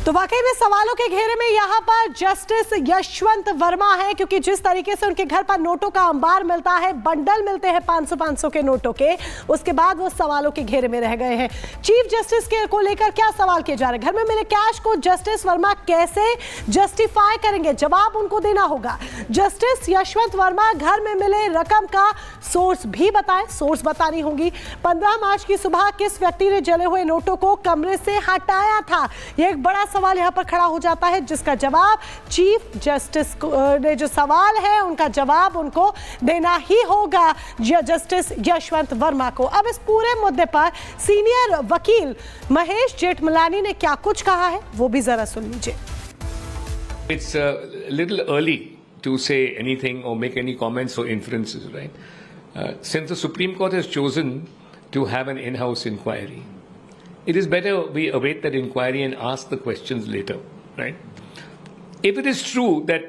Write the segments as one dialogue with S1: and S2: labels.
S1: तो वाकई में सवालों के घेरे में यहाँ पर जस्टिस यशवंत वर्मा है, क्योंकि जिस तरीके से उनके घर पर नोटों का अंबार मिलता है, बंडल मिलते हैं 500-500 के नोटों के, उसके बाद वो सवालों के घेरे में रह गए हैं। चीफ जस्टिस के को लेकर क्या सवाल किए जा रहे हैं? घर में मिले कैश को जस्टिस वर्मा कैसे जस्टिफाई करेंगे? जवाब उनको देना होगा। जस्टिस यशवंत वर्मा घर में मिले रकम का सोर्स भी बताएं, सोर्स बतानी होगी। 15 मार्च की सुबह किस व्यक्ति ने जले हुए नोटों को कमरे से हटाया था? यह एक बड़ा सवाल यहां पर खड़ा हो जाता है, जिसका जवाब चीफ जस्टिस ने जो सवाल है उनका जवाब उनको देना ही होगा, जस्टिस यशवंत वर्मा को। अब इस पूरे मुद्दे पर सीनियर वकील महेश जेठमलानी ने क्या कुछ कहा है वो भी जरा सुन लीजिए।
S2: It's a little early to say anything or make any comments or inferences, right? Since the Supreme Court has chosen to have an in-house inquiry, it is better we await that inquiry and ask the questions later, right? If it is true that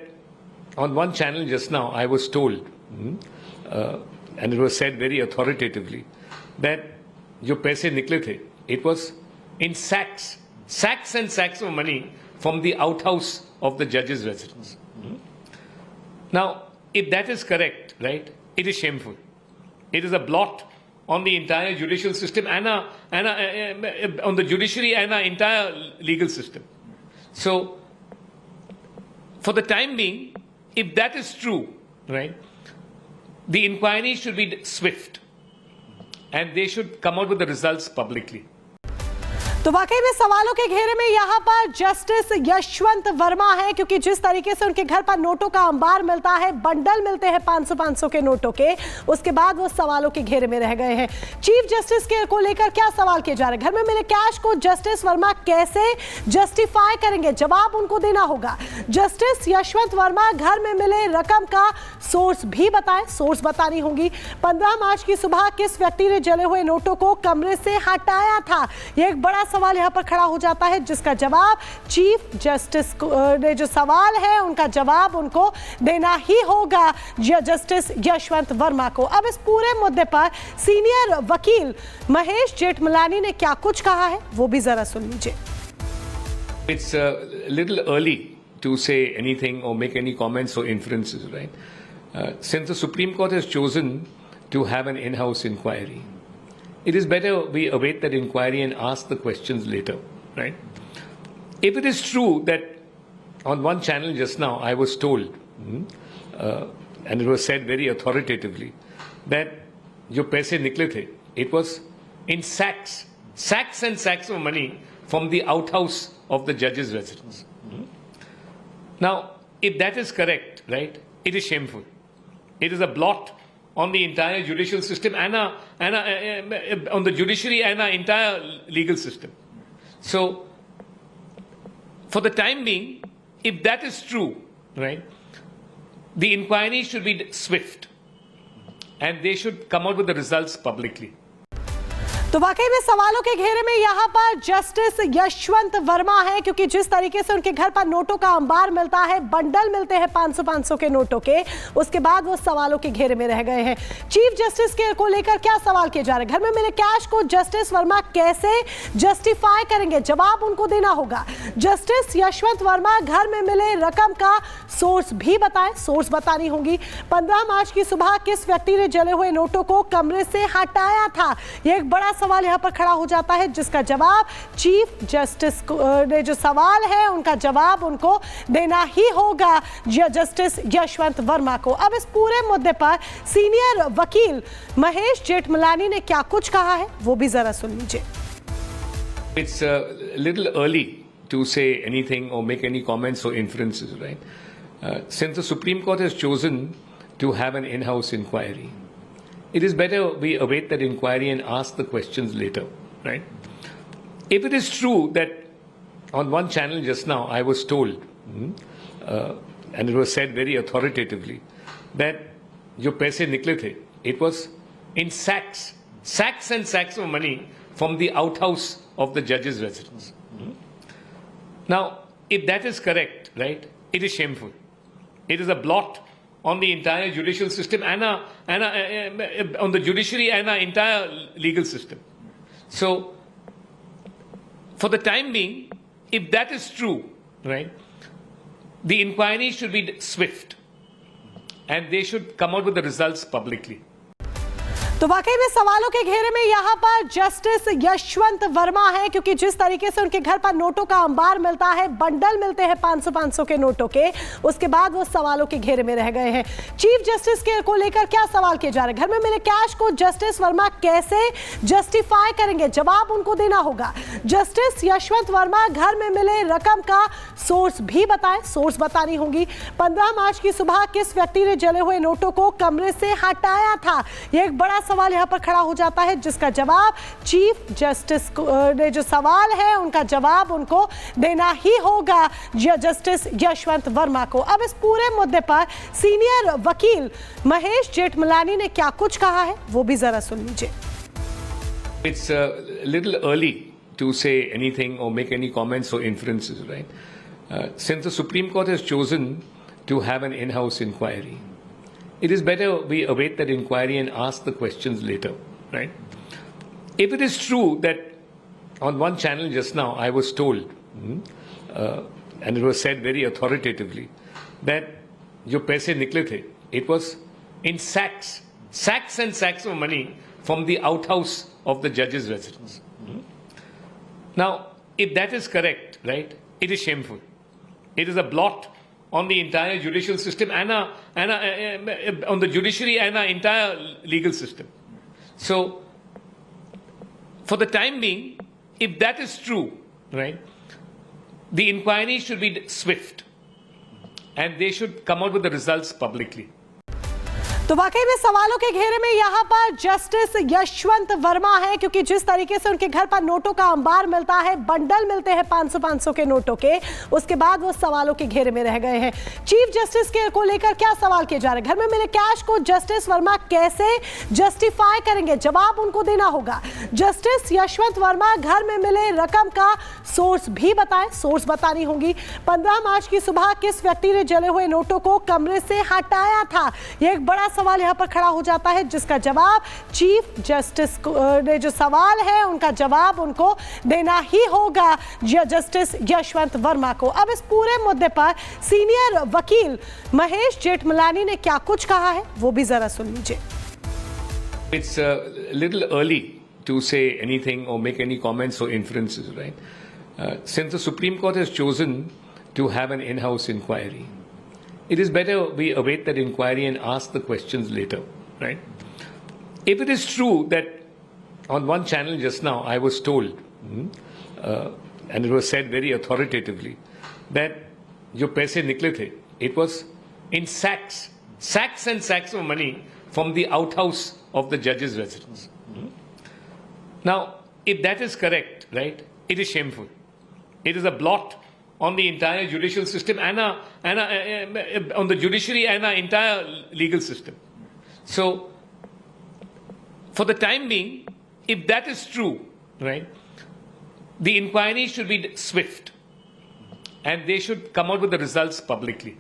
S2: on one channel just now I was told, and it was said very authoritatively, that जो पैसे निकले थे, it was in sacks and sacks of money from the outhouse of the judge's residence. Now, if that is correct, right, it is shameful. It is a blot on the entire judicial system and on the judiciary and our entire legal system. So, for the time being, if that is true, right, the inquiry should be swift and they should come out with the results publicly.
S1: तो वाकई में सवालों के घेरे में यहाँ पर justice Yashwant Verma है, क्योंकि जिस तरीके से उनके घर पर नोटों का अंबार मिलता है, बंडल मिलते हैं 500-500 के नोटों के, उसके बाद वो सवालों के घेरे में रह गए हैं। चीफ जस्टिस के को लेकर क्या सवाल किए जा रहे हैं? घर में मिले कैश को जस्टिस वर्मा कैसे जस्टिफाई करेंगे? जवाब उनको देना होगा। जस्टिस यशवंत वर्मा घर में मिले रकम का सोर्स भी बताएं, सोर्स बतानी होगी। 15 मार्च की सुबह किस व्यक्ति ने जले हुए नोटों को कमरे से हटाया था? यह एक बड़ा सवाल यहां पर खड़ा हो जाता है, जिसका जवाब चीफ जस्टिस ने जो सवाल है उनका जवाब उनको देना ही होगा, जस्टिस यशवंत वर्मा को। अब इस पूरे मुद्दे पर सीनियर वकील महेश जेठमलानी ने क्या कुछ कहा है वो भी जरा सुन लीजिए।
S2: It's a little early to say anything or make any comments or inferences, right? Since the Supreme Court has chosen to have an in-house inquiry, it is better we await that inquiry and ask the questions later, right? If it is true that on one channel just now I was told, and it was said very authoritatively, that जो पैसे निकले थे, it was in sacks and sacks of money from the outhouse of the judge's residence. Now, if that is correct, right, it is shameful. It is a blot on the entire judicial system and on the judiciary and our entire legal system. So, for the time being, if that is true, right, the inquiry should be swift and they should come out with the results publicly.
S1: तो वाकई में सवालों के घेरे में यहाँ पर justice Yashwant Verma है, क्योंकि जिस तरीके से उनके घर पर नोटों का अंबार मिलता है, बंडल मिलते हैं 500-500 के नोटों के, उसके बाद वो सवालों के घेरे में रह गए हैं। चीफ जस्टिस के को लेकर क्या सवाल किए जा रहे हैं? घर में मिले कैश को जस्टिस वर्मा कैसे जस्टिफाई करेंगे? जवाब उनको देना होगा। जस्टिस यशवंत वर्मा घर में मिले रकम का सोर्स भी बताएं, सोर्स बतानी होगी। 15 मार्च की सुबह किस व्यक्ति ने जले हुए नोटों को कमरे से हटाया था? यह एक बड़ा सवाल यहां पर खड़ा हो जाता है, जिसका जवाब चीफ जस्टिस ने जो सवाल है उनका जवाब उनको देना ही होगा, जस्टिस यशवंत वर्मा को। अब इस पूरे मुद्दे पर सीनियर वकील महेश जेठमलानी ने क्या कुछ कहा है वो भी जरा सुन लीजिए।
S2: It's a little early to say anything or make any comments or inferences, right? Since the Supreme Court has chosen to have an in-house inquiry, it is better we await that inquiry and ask the questions later, right? If it is true that on one channel just now I was told, and it was said very authoritatively, that जो पैसे निकले थे, it was in sacks and sacks of money from the outhouse of the judge's residence. Now, if that is correct, right, it is shameful. It is a blot on the entire judicial system and on the judiciary and our entire legal system. So, for the time being, if that is true, right, the inquiry should be swift and they should come out with the results publicly.
S1: तो वाकई में सवालों के घेरे में यहाँ पर justice Yashwant Verma है, क्योंकि जिस तरीके से उनके घर पर नोटों का अंबार मिलता है, बंडल मिलते हैं 500-500 के नोटों के, उसके बाद वो सवालों के घेरे में रह गए हैं। चीफ जस्टिस के को लेकर क्या सवाल किए जा रहे हैं? घर में मिले कैश को जस्टिस वर्मा कैसे जस्टिफाई करेंगे? जवाब उनको देना होगा। जस्टिस यशवंत वर्मा घर में मिले रकम का सोर्स भी बताएं, सोर्स बतानी होगी। 15 मार्च की सुबह किस व्यक्ति ने जले हुए नोटों को कमरे से हटाया था? यह एक बड़ा सवाल यहां पर खड़ा हो जाता है, जिसका जवाब चीफ जस्टिस ने जो सवाल है उनका जवाब उनको देना ही होगा, जस्टिस यशवंत वर्मा को। अब इस पूरे मुद्दे पर सीनियर वकील महेश जेठमलानी ने क्या कुछ कहा है वो भी जरा सुन लीजिए।
S2: It's a little early to say anything or make any comments or inferences, right? Since the Supreme Court has chosen to have an in-house inquiry, it is better we await that inquiry and ask the questions later, right? If it is true that on one channel just now I was told, and it was said very authoritatively, that जो पैसे निकले थे, it was in sacks and sacks of money from the outhouse of the judge's residence. Now, if that is correct, right, it is shameful. It is a blot on the entire judicial system and on the judiciary and our entire legal system. So, for the time being, if that is true, right, the inquiry should be swift and they should come out with the results publicly.
S1: तो वाकई में सवालों के घेरे में यहाँ पर justice Yashwant Verma है, क्योंकि जिस तरीके से उनके घर पर नोटों का अंबार मिलता है, बंडल मिलते हैं 500-500 के नोटों के, उसके बाद वो सवालों के घेरे में रह गए हैं। चीफ जस्टिस के को लेकर क्या सवाल किए जा रहे हैं? घर में मिले कैश को जस्टिस वर्मा कैसे जस्टिफाई करेंगे? जवाब उनको देना होगा। जस्टिस यशवंत वर्मा घर में मिले रकम का सोर्स भी बताएं, सोर्स बतानी होगी। 15 मार्च की सुबह किस व्यक्ति ने जले हुए नोटों को कमरे से हटाया था? यह एक बड़ा सवाल यहां पर खड़ा हो जाता है, जिसका जवाब चीफ जस्टिस ने जो सवाल है उनका जवाब उनको देना ही होगा, जस्टिस यशवंत वर्मा को। अब इस पूरे मुद्दे पर सीनियर वकील महेश जेठमलानी ने क्या कुछ कहा है वो भी जरा सुन लीजिए।
S2: It's a little early to say anything or make any comments or inferences, right? Since the Supreme Court has chosen to have an in-house inquiry, it is better we await that inquiry and ask the questions later, right? If it is true that on one channel just now I was told, and it was said very authoritatively, that जो पैसे निकले थे, it was in sacks and sacks of money from the outhouse of the judge's residence. Now, if that is correct, right, it is shameful. It is a blot on the entire judicial system and on the judiciary and our entire legal system. So, for the time being, if that is true, right, the inquiry should be swift and they should come out with the results publicly.